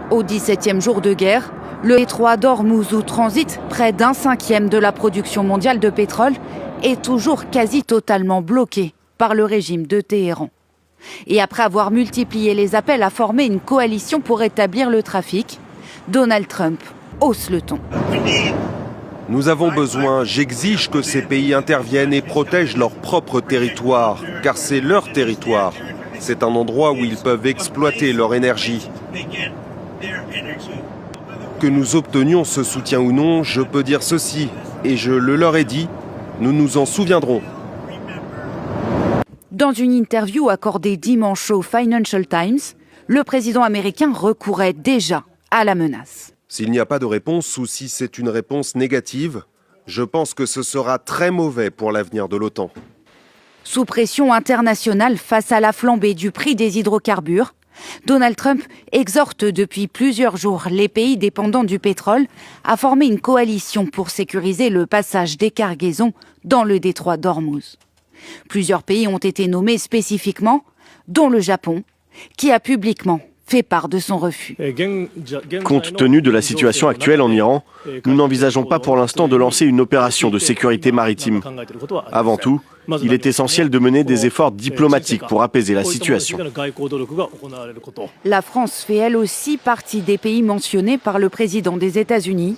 Au 17e jour de guerre, le détroit d'Ormuz où transite près d'un cinquième de la production mondiale de pétrole est toujours quasi totalement bloqué par le régime de Téhéran. Et après avoir multiplié les appels à former une coalition pour rétablir le trafic, Donald Trump hausse le ton. Nous avons besoin, j'exige que ces pays interviennent et protègent leur propre territoire, car c'est leur territoire. C'est un endroit où ils peuvent exploiter leur énergie. Que nous obtenions ce soutien ou non, je peux dire ceci, et je le leur ai dit, nous nous en souviendrons. Dans une interview accordée dimanche au Financial Times, le président américain recourait déjà à la menace. S'il n'y a pas de réponse ou si c'est une réponse négative, je pense que ce sera très mauvais pour l'avenir de l'OTAN. Sous pression internationale face à la flambée du prix des hydrocarbures, Donald Trump exhorte depuis plusieurs jours les pays dépendants du pétrole à former une coalition pour sécuriser le passage des cargaisons dans le détroit d'Ormuz. Plusieurs pays ont été nommés spécifiquement, dont le Japon, qui a publiquement fait part de son refus. Compte tenu de la situation actuelle en Iran, nous n'envisageons pas pour l'instant de lancer une opération de sécurité maritime. Avant tout, il est essentiel de mener des efforts diplomatiques pour apaiser la situation. La France fait elle aussi partie des pays mentionnés par le président des États-Unis.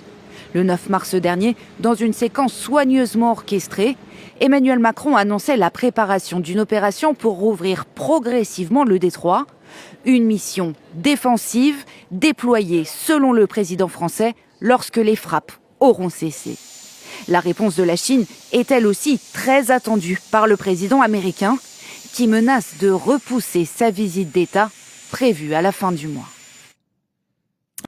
Le 9 mars dernier, dans une séquence soigneusement orchestrée, Emmanuel Macron annonçait la préparation d'une opération pour rouvrir progressivement le détroit. Une mission défensive déployée, selon le président français, lorsque les frappes auront cessé. La réponse de la Chine est elle aussi très attendue par le président américain, qui menace de repousser sa visite d'État prévue à la fin du mois.